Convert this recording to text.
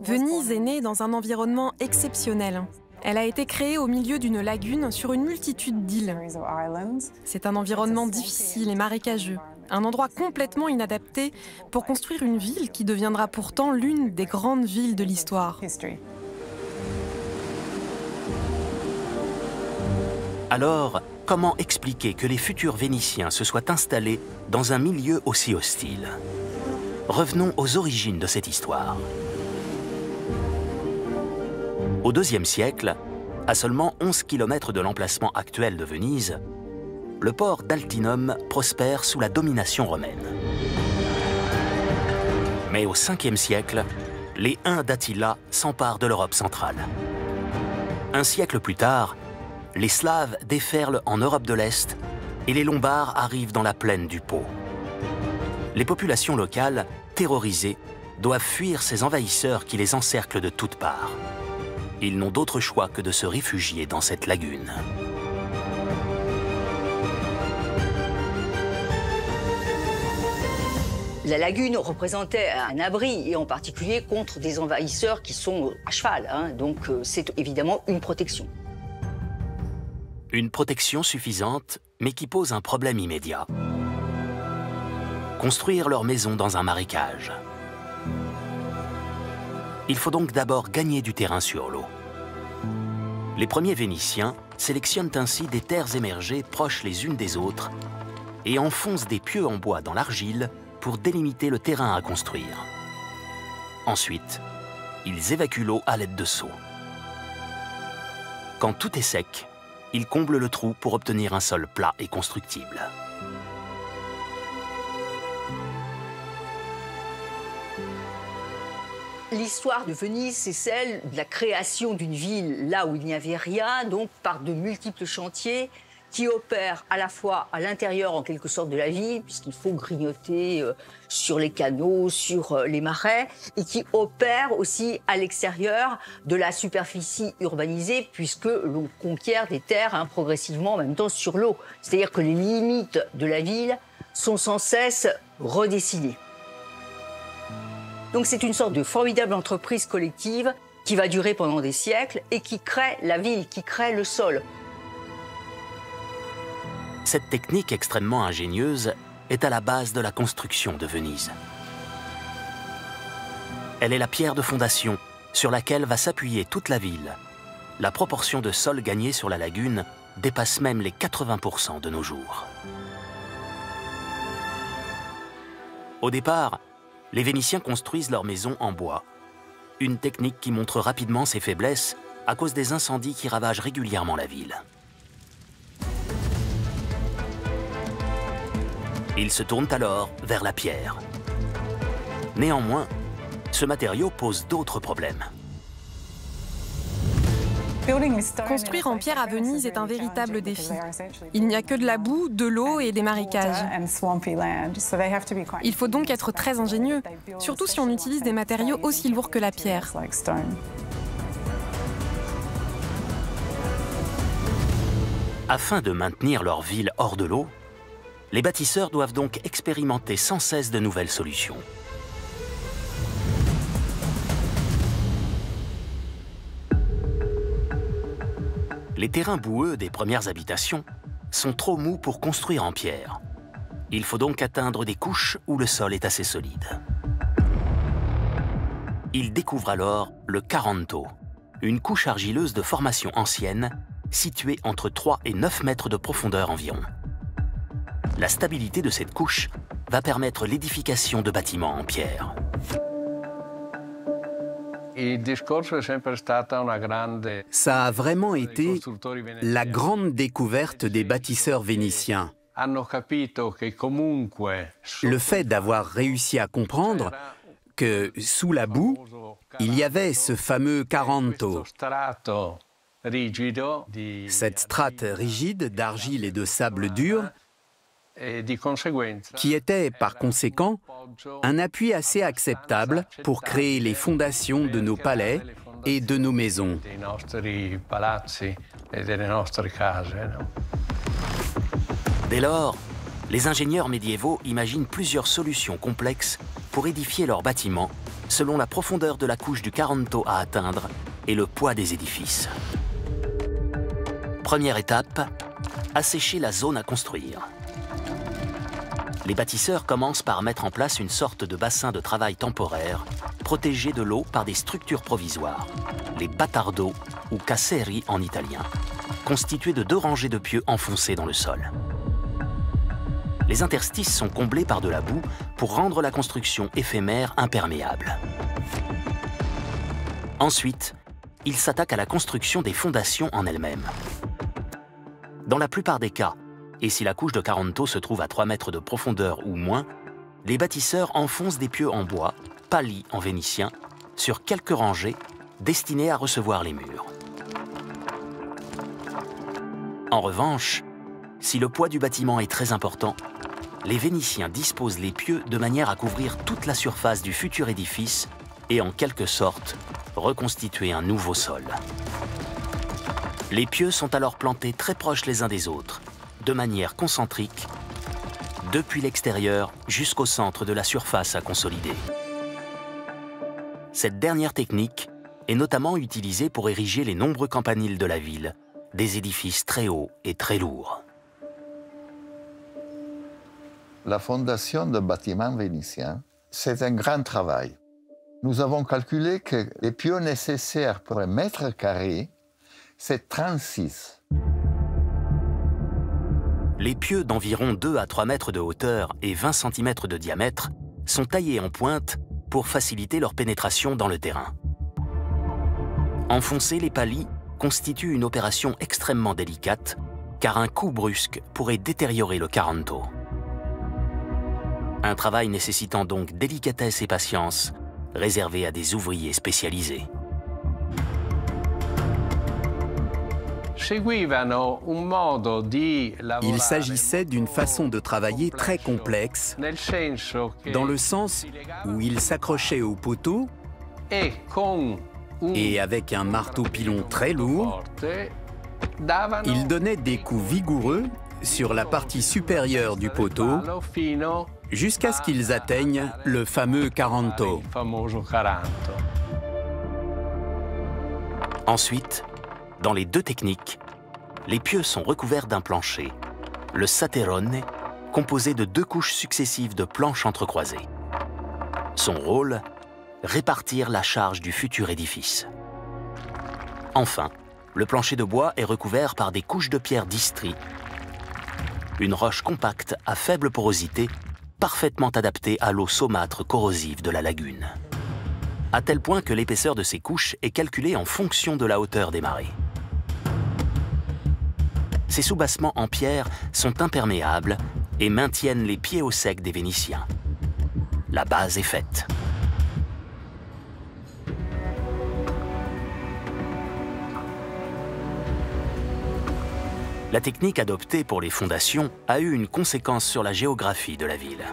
Venise est née dans un environnement exceptionnel. Elle a été créée au milieu d'une lagune sur une multitude d'îles. C'est un environnement difficile et marécageux, un endroit complètement inadapté pour construire une ville qui deviendra pourtant l'une des grandes villes de l'histoire. Alors, comment expliquer que les futurs Vénitiens se soient installés dans un milieu aussi hostile? Revenons aux origines de cette histoire. Au IIe siècle, à seulement 11 km de l'emplacement actuel de Venise, le port d'Altinum prospère sous la domination romaine. Mais au Ve siècle, les Huns d'Attila s'emparent de l'Europe centrale. Un siècle plus tard, les Slaves déferlent en Europe de l'Est et les Lombards arrivent dans la plaine du Pô. Les populations locales, terrorisées, doivent fuir ces envahisseurs qui les encerclent de toutes parts. Ils n'ont d'autre choix que de se réfugier dans cette lagune. La lagune représentait un abri, et en particulier contre des envahisseurs qui sont à cheval. Donc c'est évidemment une protection. Une protection suffisante, mais qui pose un problème immédiat. Construire leur maison dans un marécage. Il faut donc d'abord gagner du terrain sur l'eau. Les premiers Vénitiens sélectionnent ainsi des terres émergées proches les unes des autres et enfoncent des pieux en bois dans l'argile pour délimiter le terrain à construire. Ensuite, ils évacuent l'eau à l'aide de seaux. Quand tout est sec, ils comblent le trou pour obtenir un sol plat et constructible. L'histoire de Venise, c'est celle de la création d'une ville là où il n'y avait rien, donc par de multiples chantiers qui opèrent à la fois à l'intérieur en quelque sorte de la ville, puisqu'il faut grignoter sur les canaux, sur les marais, et qui opèrent aussi à l'extérieur de la superficie urbanisée, puisque l'on conquiert des terres progressivement en même temps sur l'eau. C'est-à-dire que les limites de la ville sont sans cesse redessinées. Donc c'est une sorte de formidable entreprise collective qui va durer pendant des siècles et qui crée la ville, qui crée le sol. Cette technique extrêmement ingénieuse est à la base de la construction de Venise. Elle est la pierre de fondation sur laquelle va s'appuyer toute la ville. La proportion de sol gagné sur la lagune dépasse même les 80% de nos jours. Au départ, les Vénitiens construisent leurs maisons en bois. Une technique qui montre rapidement ses faiblesses à cause des incendies qui ravagent régulièrement la ville. Ils se tournent alors vers la pierre. Néanmoins, ce matériau pose d'autres problèmes. Construire en pierre à Venise est un véritable défi. Il n'y a que de la boue, de l'eau et des marécages. Il faut donc être très ingénieux, surtout si on utilise des matériaux aussi lourds que la pierre. Afin de maintenir leur ville hors de l'eau, les bâtisseurs doivent donc expérimenter sans cesse de nouvelles solutions. Les terrains boueux des premières habitations sont trop mous pour construire en pierre. Il faut donc atteindre des couches où le sol est assez solide. Ils découvrent alors le Caranto, une couche argileuse de formation ancienne située entre 3 et 9 mètres de profondeur environ. La stabilité de cette couche va permettre l'édification de bâtiments en pierre. Ça a vraiment été la grande découverte des bâtisseurs vénitiens. Le fait d'avoir réussi à comprendre que sous la boue, il y avait ce fameux Caranto. Cette strate rigide d'argile et de sable dur qui était, par conséquent, un appui assez acceptable pour créer les fondations de nos palais et de nos maisons. Dès lors, les ingénieurs médiévaux imaginent plusieurs solutions complexes pour édifier leurs bâtiments selon la profondeur de la couche du Caranto à atteindre et le poids des édifices. Première étape, assécher la zone à construire. Les bâtisseurs commencent par mettre en place une sorte de bassin de travail temporaire, protégé de l'eau par des structures provisoires, les battardos ou casseri en italien, constitués de 2 rangées de pieux enfoncés dans le sol. Les interstices sont comblés par de la boue pour rendre la construction éphémère imperméable. Ensuite, ils s'attaquent à la construction des fondations en elles-mêmes. Dans la plupart des cas, et si la couche de Caranto se trouve à 3 mètres de profondeur ou moins, les bâtisseurs enfoncent des pieux en bois, palis en vénitien, sur quelques rangées, destinés à recevoir les murs. En revanche, si le poids du bâtiment est très important, les Vénitiens disposent les pieux de manière à couvrir toute la surface du futur édifice et en quelque sorte reconstituer un nouveau sol. Les pieux sont alors plantés très proches les uns des autres, de manière concentrique, depuis l'extérieur jusqu'au centre de la surface à consolider. Cette dernière technique est notamment utilisée pour ériger les nombreux campaniles de la ville, des édifices très hauts et très lourds. La fondation de bâtiments vénitiens, c'est un grand travail. Nous avons calculé que les pieux nécessaires pour un mètre carré, c'est 36. Les pieux d'environ 2 à 3 mètres de hauteur et 20 cm de diamètre sont taillés en pointe pour faciliter leur pénétration dans le terrain. Enfoncer les palis constitue une opération extrêmement délicate, car un coup brusque pourrait détériorer le Caranto. Un travail nécessitant donc délicatesse et patience, réservé à des ouvriers spécialisés. Il s'agissait d'une façon de travailler très complexe, dans le sens où il s'accrochait au poteau et avec un marteau-pilon très lourd, il donnait des coups vigoureux sur la partie supérieure du poteau jusqu'à ce qu'ils atteignent le fameux Caranto. Ensuite, dans les 2 techniques, les pieux sont recouverts d'un plancher, le saterone, composé de 2 couches successives de planches entrecroisées. Son rôle, répartir la charge du futur édifice. Enfin, le plancher de bois est recouvert par des couches de pierre d'Istrie, une roche compacte à faible porosité, parfaitement adaptée à l'eau saumâtre corrosive de la lagune. À tel point que l'épaisseur de ces couches est calculée en fonction de la hauteur des marées. Ces soubassements en pierre sont imperméables et maintiennent les pieds au sec des Vénitiens. La base est faite. La technique adoptée pour les fondations a eu une conséquence sur la géographie de la ville.